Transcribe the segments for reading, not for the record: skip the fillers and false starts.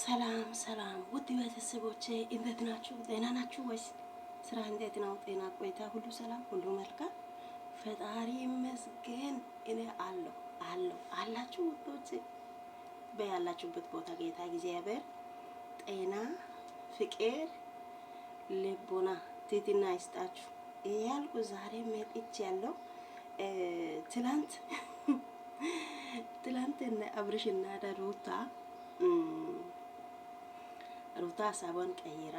ሰላም ሰላም ውድ ቤተሰቦቼ እንዴት ናችሁ? ደህና ናችሁ ወይስ? ስራ እንዴት ነው? ጤና ቆይታ ሁሉ ሰላም ሁሉ መልካም? ፈጣሪ ይመስገን እኔ አላችሁ ውዶቼ። በያላችሁበት ቦታ ጌታ እግዚአብሔር ጤና፣ ፍቅር፣ ልቦና፣ ትህትና ይስጣችሁ እያልኩ ዛሬ መጥቻለሁ። ትላንት አብርሽና ሩታ ሀሳቧን ቀይራ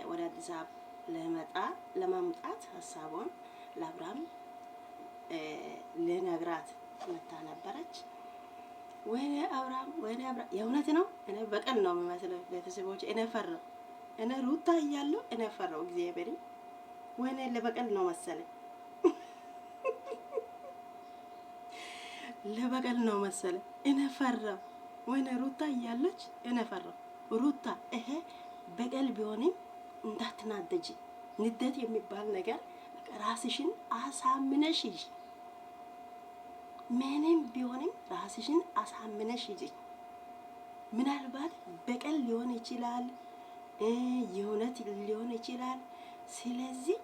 ወደ አዲስ አበባ ለማምጣት ሀሳቧን ለአብርሃም ልነግራት መታ ነበረች። ወይኔ አብርሃም የእውነት ነው። እኔ በቀል ነው የሚመስለው ቤተሰቦች። እኔ ሩታ እያለሁ እኔ ፈራው እግዚአብሔር። ወይኔ ለበቀል ነው መሰለኝ ለበቀል ነው መሰለኝ እኔ ፈራው። ወይኔ ሩታ እያለች እኔ ፈራው። ሩታ ይሄ በቀል ቢሆንም እንዳትናደጂ። ንዴት የሚባል ነገር ራስሽን አሳምነሽ ይጂ። ምንም ቢሆንም ራስሽን አሳምነሽ ይጂ። ምናልባት በቀል ሊሆን ይችላል፣ የእውነት ሊሆን ይችላል። ስለዚህ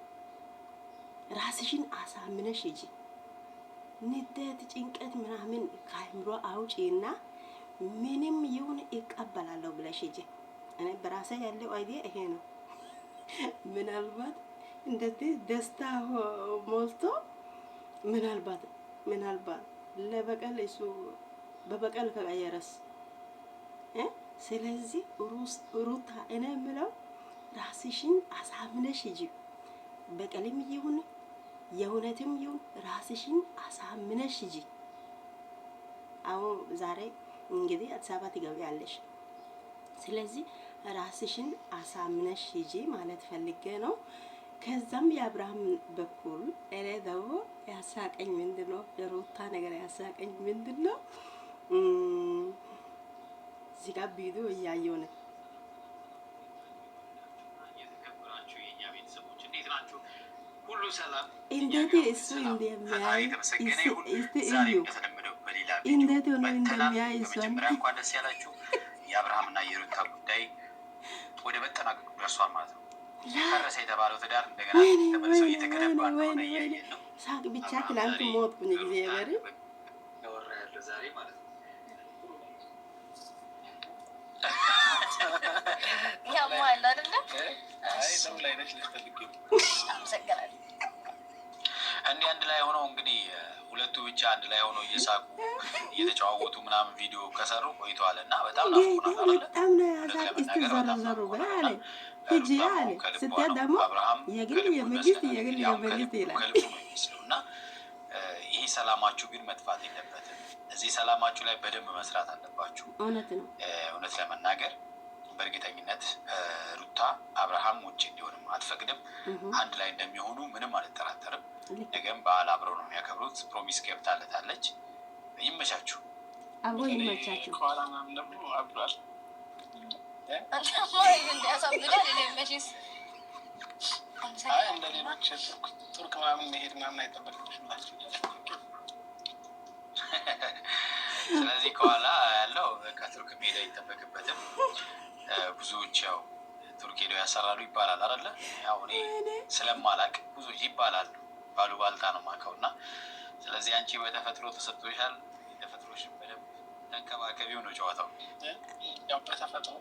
ራስሽን አሳምነሽ ይጂ። ንዴት፣ ጭንቀት ምናምን ከአይምሮ አውጪና ምንም ይሁን ይቀበላለሁ ብለሽ ሂጂ። እኔ በራሴ ያለው አይዲያ ይሄ ነው። ምናልባት እንደዚህ ደስታ ሞልቶ ምናልባት ለበቀል እሱ በበቀል ከቀየረስ ስለዚህ ሩታ እኔ የምለው ራስሽን አሳምነሽ ሂጂ። በቀልም ይሁን የእውነትም ይሁን ራስሽን አሳምነሽ ሂጂ። አሁን ዛሬ እንግዲህ አዲስ አበባ ትገቢያለሽ። ስለዚህ ራስሽን አሳምነሽ ሂጂ ማለት ፈልጌ ነው። ከዛም የአብርሃም በኩል እኔ ደግሞ ያሳቀኝ ምንድነው የሩታ ነገር ያሳቀኝ ምንድነው? እዚህ ጋር ቪዲዮ እያየሁ ነው። የተከበራችሁ የኛ ቤተሰቦች እንዴት ናችሁ? ሁሉ ሰላም? እንዴት እሱ እንደሚያይ እዩ እንዴት ሆኖ እንደሚያይ እሷን እንኳን ደስ ያላችሁ። የአብርሃምና የሩታ ጉዳይ ወደ መጠናቀቁ ደርሷል ማለት ነው። ፈረሰ የተባለው ትዳር እንደገና ተመልሶ እየተገነባ ነው እያየን ነው። ሳቅ ብቻ ትላንት ሞትኩኝ እግዚአብሔር ያወራ ያለው ዛሬ ማለት ነው። ያማል አይደለ? አይ ሰው ላይ ነሽ ልትፈልጊ አመሰግናለሁ። አንድ ላይ ሆነው እንግዲህ ሁለቱ ብቻ አንድ ላይ ሆነው እየሳቁ እየተጫዋወቱ ምናምን ቪዲዮ ከሰሩ ቆይተዋል እና በጣም ናፍቆናል አይደል? በጣም ነው ያሳቅ። እስቲ ዘረዘሩ በአለ እጂ አለ ስትል ደግሞ የግል የመንግስት ይላል እና ይሄ ሰላማችሁ ግን መጥፋት የለበትም። እዚህ ሰላማችሁ ላይ በደንብ መስራት አለባችሁ። እውነት ነው። እውነት ለመናገር በእርግጠኝነት ሩታ አብርሃም ውጭ እንዲሆንም አትፈቅድም። አንድ ላይ እንደሚሆኑ ምንም አልጠራጠርም። ነገም በዓል አብረው ነው የሚያከብሩት። ፕሮሚስ ገብታለታለች። ይመቻችሁ፣ አብሮ ይመቻችሁ። ከኋላ ምናምን ደግሞ አብሯል እንደ ሌሎች ቱርክ ምናምን መሄድ ምናምን አይጠበቅብሽም ናቸው። ስለዚህ ከኋላ ያለው ከቱርክ መሄድ አይጠበቅበትም። ብዙዎች ያው ቱርክ ሄደው ያሰራሉ ይባላል አይደለ? ያው እኔ ስለማላቅ ብዙዎች ይባላሉ፣ ባሉባልታ ነው የማውቀው። እና ስለዚህ አንቺ በተፈጥሮ ተሰጥቶሻል። ተፈጥሮሽን በደንብ ተንከባከቢው ነው ጨዋታው። ያው በተፈጥሮ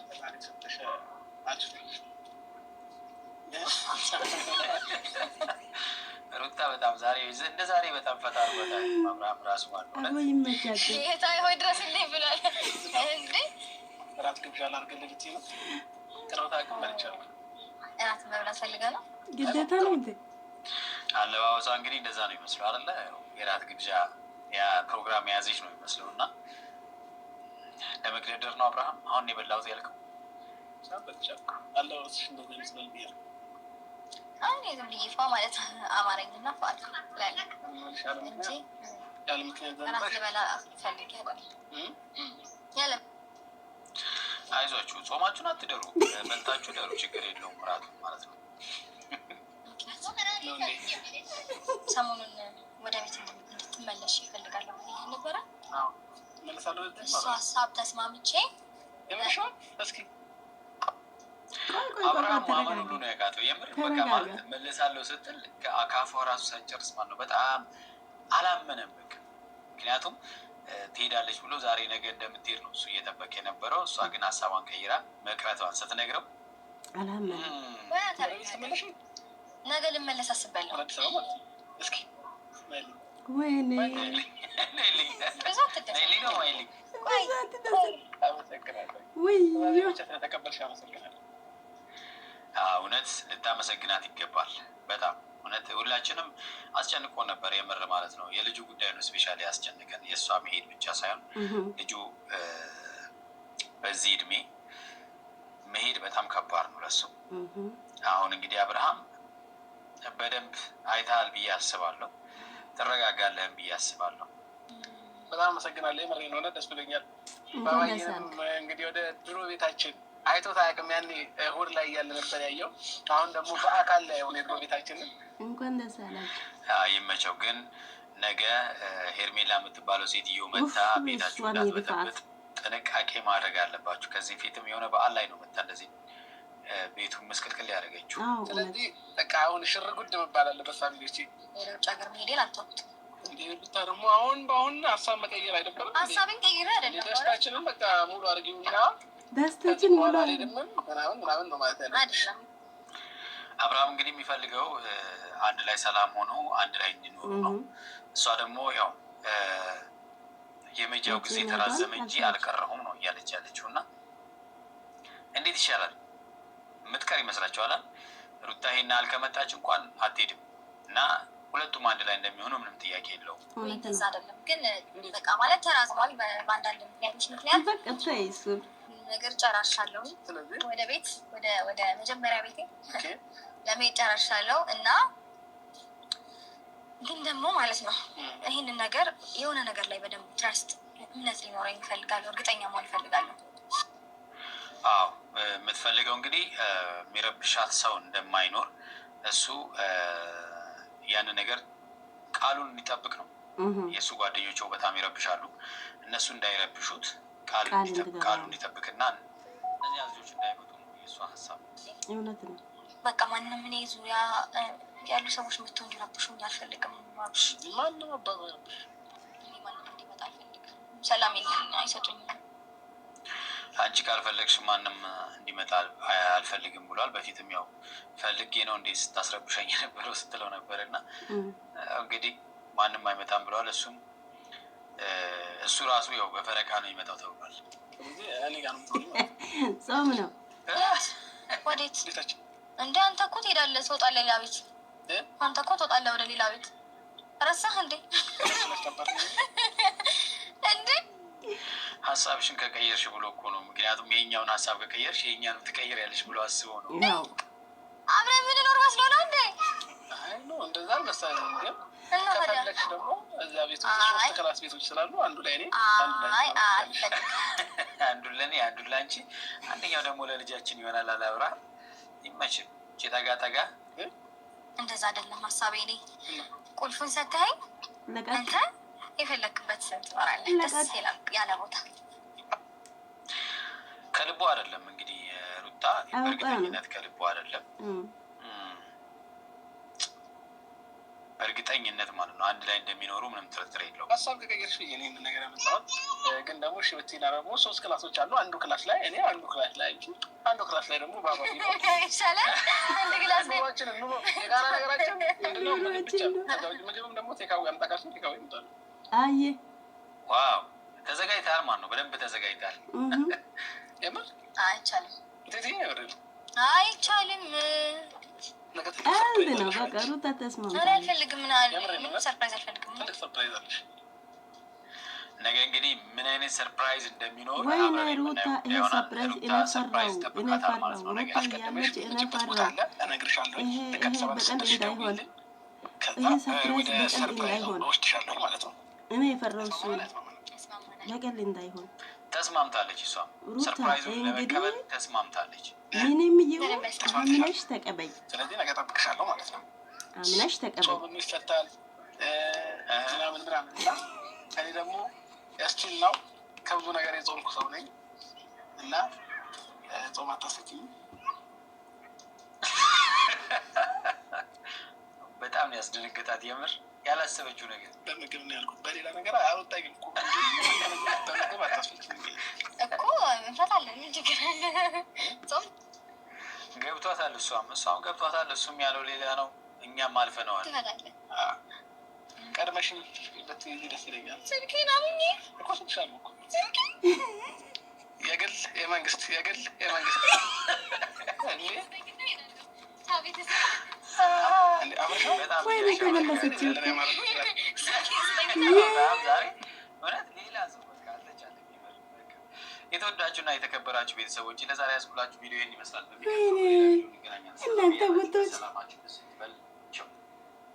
ፈጣሪ ሰጥተሽ ሩታ በጣም እንደ ዛሬ በጣም ፈታ አርጓታል። አብርሃም ራሱ ማለት ነው። አቦ ይመቻችሁ። ጌታ ሆይ ድረስልኝ ብሏል እንዴ? እራት ግብዣ ላድርግልህ ልትይ ነው? ቅረታ አቅምባልቻለሁ። እራት መብላት ፈልገ ነው ግዴታ ነው እንዴ? አለባበሷ እንግዲህ እንደዛ ነው ይመስለው አይደለ? የራት ግብዣ ያ ፕሮግራም የያዘች ነው ይመስለው። እና ለመግደርደር ነው አብርሃም አሁን የበላሁት ያልከው አለባበስሽ እንደዛ ይመስላል ብያለሁ። አሁን ዝም ብዬ ፏ ማለት አማረኝና ፏ እንጂ ያለ ምክንያት እራት ልበላ ፈልጌ ያለ አይዟችሁ፣ ጾማችሁን አትደሩ፣ በልታችሁ ደሩ፣ ችግር የለውም እራቱ ማለት ነው። ሰሞኑን ወደ ቤት እንድትመለሽ ይፈልጋለሁ ነበረ። እሱ ሀሳብ ተስማምቼ የምርሽው እስኪ አብርሃም ማመን ሁሉ ነው ያቃተው። የምር በቃ ማለት መለሳለሁ ስትል ከአካፏ ራሱ ሳይጨርስ ማለት ነው በጣም አላመነም። በቃ ምክንያቱም ትሄዳለች ብሎ ዛሬ ነገ እንደምትሄድ ነው እሱ እየጠበቀ የነበረው። እሷ ግን ሀሳቧን ቀይራ መቅረቷን ስትነግረው አላመነም። ነገ ልመለስ አስቤያለሁ። እስኪ ወይኔ እውነት ልታመሰግናት ይገባል። በጣም እውነት ሁላችንም አስጨንቆ ነበር የምር ማለት ነው። የልጁ ጉዳይ ነው ስፔሻሊ ያስጨንቀን። የእሷ መሄድ ብቻ ሳይሆን ልጁ በዚህ እድሜ መሄድ በጣም ከባድ ነው ለሱ። አሁን እንግዲህ አብርሃም በደንብ አይተሃል ብዬ አስባለሁ። ትረጋጋለህም ብዬ አስባለሁ። በጣም አመሰግናለሁ። የምሬን ሆነ ደስ ብሎኛል። ባባዬንም እንግዲህ ወደ ድሮ ቤታችን አይቶት አያውቅም። ያኔ እሑድ ላይ እያለ ነበር ያየው። አሁን ደግሞ በአካል ላይ የሆነ የድሮ ቤታችንን እንኳን ደስ አላችሁ። ይመቸው። ግን ነገ ሄርሜላ የምትባለው ሴትዮ መታ ቤታችሁ እንዳትበጠብጥ ጥንቃቄ ማድረግ አለባችሁ። ከዚህ ፊትም የሆነ በዓል ላይ ነው መታ እንደዚህ ቤቱን መስቀልቅል ያደረገችው። ስለዚህ በቃ አሁን ሽር ጉድ መባል አለበት። ፋሚሊዎች ወደ ውጭ ሀገር መሄዴን አልተውኩት። እንዲህ ብታ ደግሞ አሁን በአሁን ሀሳብ መቀየር አይደለም። ሀሳብን ቀይረ አይደለም ደስታችንን በቃ ሙሉ አድርጊውና ደስታችን ሙሉ ምናምን ነው ማለት ያለ አይደለም። አብርሃም እንግዲህ የሚፈልገው አንድ ላይ ሰላም ሆኖ አንድ ላይ እንዲኖሩ ነው። እሷ ደግሞ ያው የመጃው ጊዜ ተራዘመ እንጂ አልቀረሁም ነው እያለች ያለችው። እና እንዴት ይሻላል? የምትቀር ይመስላችኋል? ሩታ ይሄን አልከመጣች እንኳን አትሄድም እና ሁለቱም አንድ ላይ እንደሚሆኑ ምንም ጥያቄ የለውም። እንደዛ አይደለም ግን በቃ ማለት ተራዝሟል። በአንዳንድ ምክንያት በቃ ተይሱ ነገር ጨራርሻለሁ። ወደ ቤት ወደ መጀመሪያ ቤቴ ለመሄድ ጨራርሻለሁ እና ግን ደግሞ ማለት ነው ይህንን ነገር የሆነ ነገር ላይ በደንብ ትረስት እምነት ሊኖረኝ እፈልጋለሁ። እርግጠኛ መሆን እፈልጋለሁ። አዎ የምትፈልገው እንግዲህ የሚረብሻት ሰው እንደማይኖር እሱ ያንን ነገር ቃሉን እንዲጠብቅ ነው። የእሱ ጓደኞቹ በጣም ይረብሻሉ። እነሱ እንዳይረብሹት ቃሉ እንዲጠብቅና እነዚህ ልጆች እንዳይመጡ ነው የእሷ ሀሳብ። እውነት ነው። በቃ ማንም እኔ ዙሪያ ያሉ ሰዎች መጥቶ እንዲረብሹኝ አልፈልግም። ማንም አባባ ይረብሽ ማንም እንዲመጣ አልፈልግም። ሰላም አይሰጡኝም። አንቺ ካልፈለግሽ ማንም እንዲመጣ አልፈልግም ብሏል። በፊትም ያው ፈልጌ ነው እንዴ ስታስረብሸኝ የነበረው ስትለው ነበር። እና እንግዲህ ማንም አይመጣም ብሏል። እሱ ራሱ ያው በፈረቃ ነው የሚመጣው ተብሏል። ጾም ነው። ወዴት እንደ አንተ እኮ ትሄዳለህ፣ ትወጣለህ ሌላ ቤት። አንተ እኮ ትወጣለህ ወደ ሌላ ቤት። ረሳህ እንዴ? እንዴ ሀሳብሽን ከቀየርሽ ብሎ እኮ ነው። ምክንያቱም የኛውን ሀሳብ ከቀየርሽ የኛንም ትቀይሪያለሽ ብሎ አስበው ነው። አብረን የምንኖር መስሎ ነው እንዴ? አይ ነው እንደዛ አልመሰለኝም። ግን ከፈለግሽ ደግሞ እዛ ቤት ሶስት ክላስ ቤቶች ስላሉ አንዱ ላይ እኔ አንዱ ለእኔ አንዱ ለአንቺ አንደኛው ደግሞ ለልጃችን ይሆናል። አላብራ ይመችል ጠጋ ጠጋ። እንደዛ አይደለም ሀሳቤ። እኔ ቁልፉን ሰተኸኝ አንተ የፈለክበት ትኖራለህ። ደስ ይላል ያለ ቦታ። ከልቦ አይደለም እንግዲህ ሩታ በእርግጠኝነት ከልቦ አይደለም። በእርግጠኝነት ማለት ነው አንድ ላይ እንደሚኖሩ ምንም ጥርጥር የለውም። ሀሳብ ከቀየርሽ ብዬ ነው ይህንን ነገር ያመጣሁት። ግን ደግሞ እሺ ብትይና ደግሞ 3 ክላሶች አሉ። አንዱ ክላስ ላይ እኔ፣ አንዱ ክላስ ላይ አንቺ፣ አንዱ ክላስ ላይ ደግሞ ባባ ይሻላል። አንድ ክላስ ላይ የጋራ ነገራችን ምንድነው? ምግብም ደግሞ ቴካዊ ያምጣቃችን ቴካዊ ይመጣሉ። አየ ዋው ተዘጋጅተሃል ማለት ነው። በደንብ ተዘጋጅተሃል። የምር አይቻልም። አይቻልም። ቀልድ ነው። በቃ ሩታ ተስማምታለች። አልፈልግም። ምን ሰርፕራይዝ አልፈልግም። ትልቅ ሰርፕራይዝ አለሽ ነገ። እንግዲህ ምን አይነት ሰርፕራይዝ እንደሚኖር ወይኔ ሩታ ይሄ ሰርፕራይዝ እኔ ፈራው። ሩታ እያለች እኔ ፈራው። ይሄ በቀልድ እንዳይሆን፣ ይሄ ሰርፕራይዝ በቀልድ እንዳይሆን እኔ የፈራው እሱ በቀልድ እንዳይሆን። ተስማምታለች። እሷ ሰርፕራይዙን ለመቀበል ተስማምታለች። ምንም ይሁን አምነሽ ተቀበይ። ስለዚህ ነገ እጠብቅሻለሁ ማለት ነው። አምነሽ ተቀበይ። ጾም ይፈታል ምናምን። እኔ ደግሞ ያስችል ነው ከብዙ ነገር የጾምኩ ሰው ነኝ። እና ጾም አታስፈጭም? በጣም ያስደነገጣት የምር ያላሰበችው ነገር በምግብ ነው ያልኩት፣ በሌላ ነገር አልወጣኝም እኮ። በምግብ አታስፈጭም እኮ እንፈታለን እንጂ ጾም ገብቷታል። እሷም ገብቷታል። እሱም ያለው ሌላ ነው፣ እኛም አልፈነዋል። ትፈታለን። ቀድመሽኝ ብትይኝ ደስ ይለኛል። ስልኬን አምኜ እኮ ስልሻለሁ እኮ የግል የመንግስት የተወዳችሁና የተከበራችሁ ቤተሰቦች ለዛሬ ያስኩላችሁ ቪዲዮ ይህን ይመስላል። እናንተ ወጦች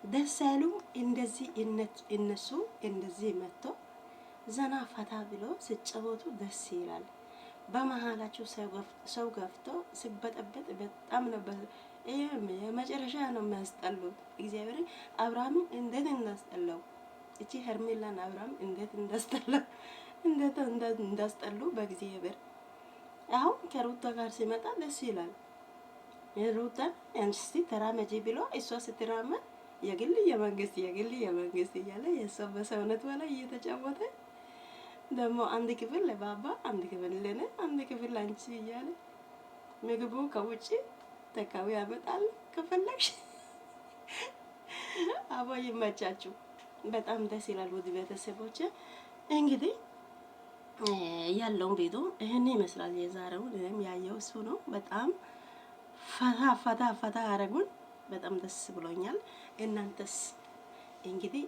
ደስ ያሉ እንደዚህ እነሱ እንደዚህ መጥቶ ዘና ፈታ ብሎ ሲጫወቱ ደስ ይላል። በመሀላቸው ሰው ገፍቶ ሲበጠበጥ በጣም ነበር። የመጨረሻ ነው የሚያስጠሉት። እግዚአብሔር አብርሃም እንዴት እንዳስጠላው እቺ ሄርሜላን አብርሃም እንዴት እንዳስጠሉ በእግዚአብሔር። አሁን ከሩታ ጋር ሲመጣ ደስ ይላል። ሩታን አንስቲ ተራመጂ ብሎ እሷ ስትራመድ የግል የመንግስት እያለ የእሷ በሰውነት በላይ እየተጫወተ ደግሞ አንድ ክፍል ለባባ፣ አንድ ክፍል ለኔ፣ አንድ ክፍል አንቺ እያለ ምግቡ ከውጭ ተካዊ ያመጣል ከፈለግሽ። አቦ ይመቻችሁ። በጣም ደስ ይላል። ውድ ቤተሰቦች እንግዲህ ያለውን ቪዲዮ ይህን ይመስላል። የዛሬውን እኔም ያየው እሱ ነው። በጣም ፈታ አረጉን። በጣም ደስ ብሎኛል። እናንተስ? እንግዲህ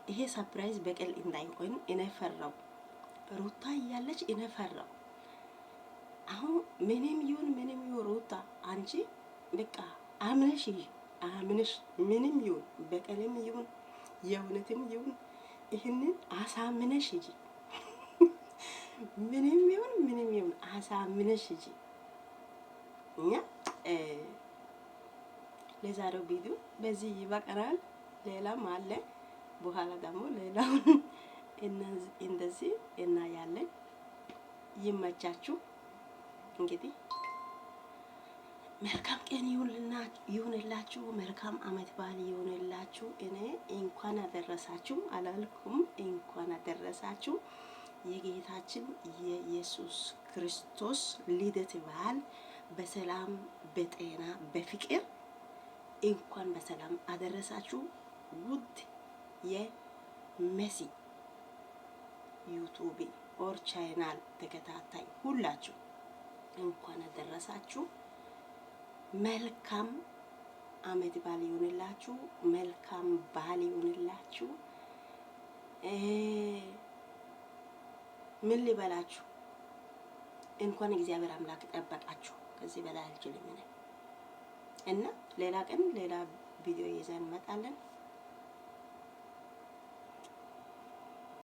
ይሄ ሰርፕራይዝ በቀል እንዳይሆን እኔ ፈራው። ሩታ እያለች እኔ ፈራው። አሁን ምንም ይሁን ሩታ አንቺ በቃ አምነሽ ምንም ይሁን በቀልም ይሁን የእውነትም ይሁን ይህንን አሳምነሽ እንጂ ምንም ይሁን አሳምነሽ እንጂ እኛ ለዛሬው ቪዲዮ በዚህ ይበቃናል። ሌላም አለ። በኋላ ደግሞ ሌላውን እንደዚህ እናያለን። ይመቻችሁ። እንግዲህ መልካም ቀን ይሁንላችሁ። መልካም አመት በዓል ይሁንላችሁ። እኔ እንኳን አደረሳችሁ አላልኩም፣ እንኳን አደረሳችሁ። የጌታችን የኢየሱስ ክርስቶስ ልደት በዓል በሰላም በጤና በፍቅር እንኳን በሰላም አደረሳችሁ። ውድ የመሲ ዩቱብ ኦር ቻናል ተከታታይ ሁላችሁ እንኳን አደረሳችሁ። መልካም አመት በዓል ይሁንላችሁ። መልካም በዓል ይሁንላችሁ። ምን ልበላችሁ? እንኳን እግዚአብሔር አምላክ ጠበቃችሁ። ከዚህ በላይ አልችልም እና ሌላ ቀን ሌላ ቪዲዮ ይዘን እንመጣለን።